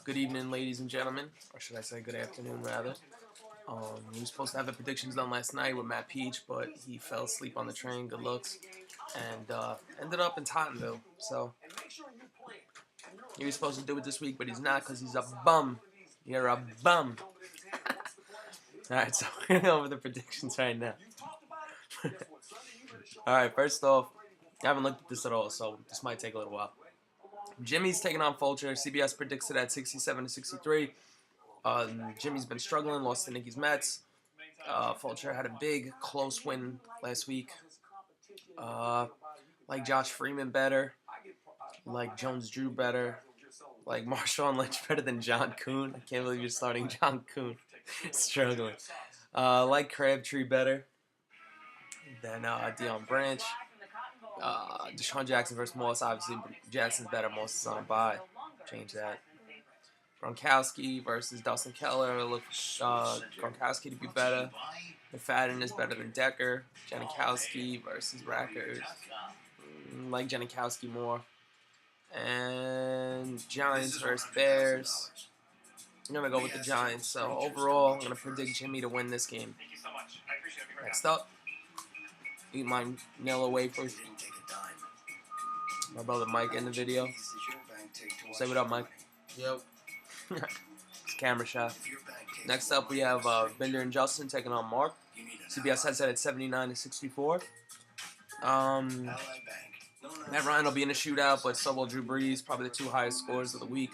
Good evening, ladies and gentlemen, or should I say good afternoon, rather. We were supposed to have the predictions done last night with Matt Peach, but he fell asleep on the train, good looks, and ended up in Tottenville. So he was supposed to do it this week, but he's not because he's a bum. You're a bum. Alright, so we're going to go over the predictions right now. Alright, first off, I haven't looked at this at all, so this might take a little while. Jimmy's taking on Fulcher. CBS predicts it at 67-63. Jimmy's been struggling, lost to Nicky's Mets. Fulcher had a big, close win last week. Like Josh Freeman better. Like Jones-Drew better. Like Marshawn Lynch better than John Kuhn. I can't believe you're starting John Kuhn. Struggling. Like Crabtree better than Deion Branch. Deshaun Jackson versus Moss. Obviously, Jackson's better. Moss is on a bye. Change that. Gronkowski versus Dustin Keller. Look, Gronkowski to be better. McFadden is better than Decker. Janikowski versus Rackers. Like Janikowski more. And Giants versus Bears. I'm going to go with the Giants. So overall, I'm going to predict Jimmy to win this game. Next up, eat my Nilla wafers. My brother Mike in the video. Say what up, Mike. Yep. It's a camera shot. Next up, we have Bender and Justin taking on Mark. CBS has that at 79-64. Matt Ryan will be in a shootout, but so will Drew Brees. Probably the two highest scores of the week.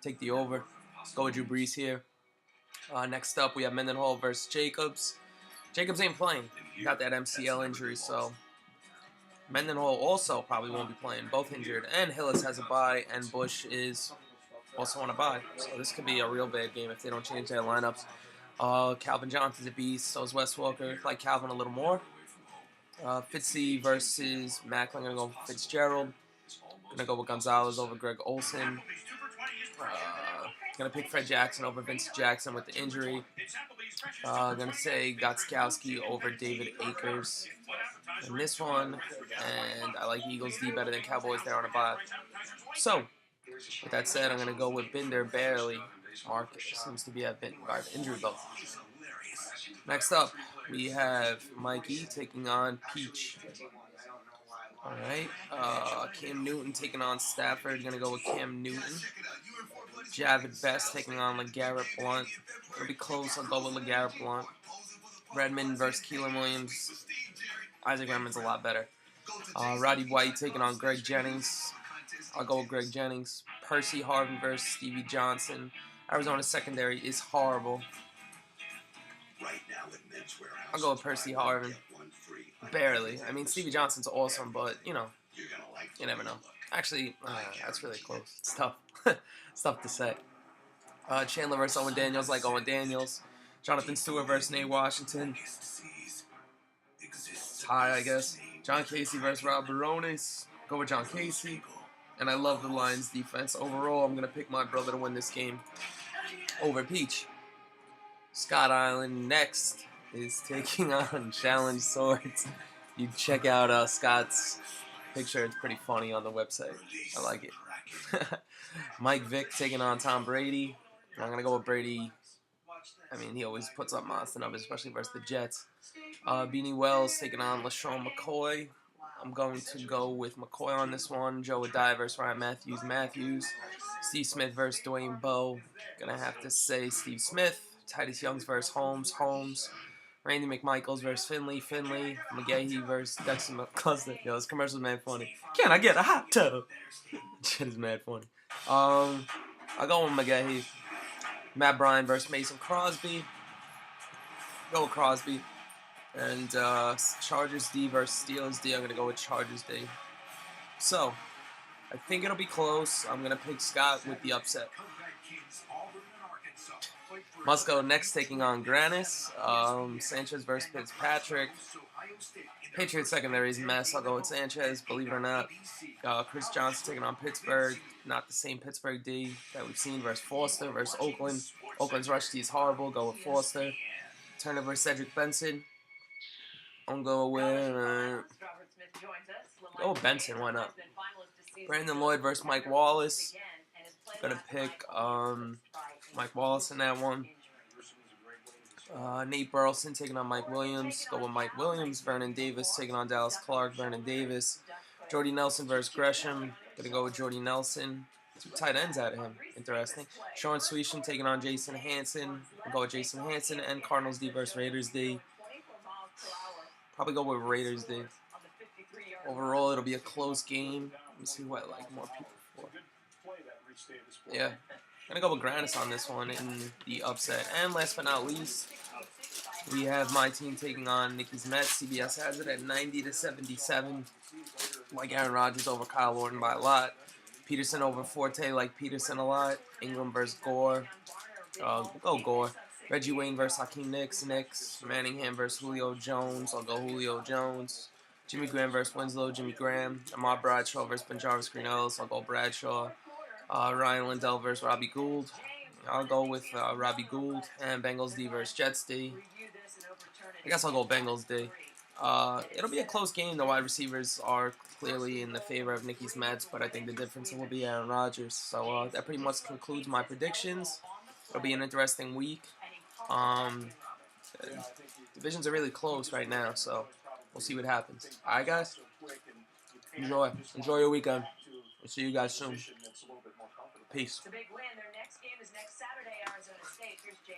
Take the over. Go with Drew Brees here. Next up, we have Mendenhall versus Jacobs. Jacobs ain't playing. He got that MCL injury, so Mendenhall also probably won't be playing. Both injured. And Hillis has a bye, and Bush is also on a bye. So this could be a real bad game if they don't change their lineups. Calvin Johnson's a beast. So is Wes Walker. Like Calvin a little more. Fitzy versus Macklin. I'm going to go with Fitzgerald. Going to go with Gonzalez over Greg Olson. Going to pick Fred Jackson over Vince Jackson with the injury. Going to say Gotskowski over David Akers in this one. And I like Eagles D better than Cowboys. They're on a bye. So, with that said, I'm going to go with Binder barely. Mark seems to be a bit injured though. Next up, we have Mikey taking on Peach. Alright, Cam Newton taking on Stafford. Going to go with Cam Newton. Javid Best taking on LeGarrette Blount. It'll be close. I'll go with LeGarrette Blount. Redmond versus Keelan Williams. Isaac Redmond's a lot better. Roddy White taking on Greg Jennings. I'll go with Greg Jennings. Percy Harvin versus Stevie Johnson. Arizona's secondary is horrible. I'll go with Percy Harvin. Barely. I mean, Stevie Johnson's awesome, but, you know, you never know. Actually, that's really close. It's tough. It's tough to say. Chandler versus Owen Daniels, like Owen Daniels. Jonathan Stewart versus Nate Washington. Tie, I guess. John Casey versus Rob Barones. Go with John Casey. And I love the Lions defense. Overall, I'm going to pick my brother to win this game over Peach. Scott Island next is taking on Challenge Swords. You check out Scott's picture. It's pretty funny on the website. I like it. Mike Vick taking on Tom Brady. I'm going to go with Brady. I mean, he always puts up monster numbers, especially versus the Jets. Beanie Wells taking on LaShawn McCoy. I'm going to go with McCoy on this one. Joe Adai versus Ryan Matthews. Steve Smith versus Dwayne Bowe. Going to have to say Steve Smith. Titus Youngs versus Holmes. Randy McMichaels versus Finley. McGahee versus Dexter McCluster. Yo, this commercial's mad funny. Can I get a hot tub? Shit is mad funny. I'll go with McGahee. Matt Bryan versus Mason Crosby. Go with Crosby. And Chargers D versus Steelers D. I'm going to go with Chargers D. So, I think it'll be close. I'm going to pick Scott with the upset. Musco next taking on Granis. Sanchez versus Fitzpatrick. Patriots secondary is a mess. I'll go with Sanchez, believe it or not. Chris Johnson taking on Pittsburgh. Not the same Pittsburgh D that we've seen versus Foster versus Oakland. Oakland's rush D is horrible. Go with Foster. Turner versus Cedric Benson. I'm going with Benson. Why not? Brandon Lloyd versus Mike Wallace. Gonna pick Mike Wallace in that one. Nate Burleson taking on Mike Williams. Go with Mike Williams. Vernon Davis taking on Dallas Clark. Vernon Davis. Jordy Nelson versus Gresham. Gonna go with Jordy Nelson. 2 tight ends out of him. Interesting. Sean Sweesham taking on Jason Hanson. I'll go with Jason Hanson. And Cardinals D versus Raiders D. Probably go with Raiders D. Overall, it'll be a close game. Let me see who I like more people for. Yeah. Gonna go with Granis on this one in the upset. And last but not least, we have my team taking on Nikki's Mets. CBS has it at 90-77. Like Aaron Rodgers over Kyle Orton by a lot. Peterson over Forte, like Peterson a lot. Ingram versus Gore. Go Gore. Reggie Wayne versus Hakeem Nicks. Manningham versus Julio Jones. I'll go Julio Jones. Jimmy Graham versus Winslow. Jimmy Graham. Ahmad Bradshaw versus Benjarvis Green-Ellis. I'll go Bradshaw. Ryan Lindell versus Robbie Gould. I'll go with Robbie Gould. And Bengals D versus Jets D. I guess I'll go Bengals D. It'll be a close game. The wide receivers are clearly in the favor of Nikki's Mets, but I think the difference will be Aaron Rodgers. So that pretty much concludes my predictions. It'll be an interesting week. Divisions are really close right now, so we'll see what happens. All right, guys? Enjoy your weekend. We'll see you guys soon. Peace.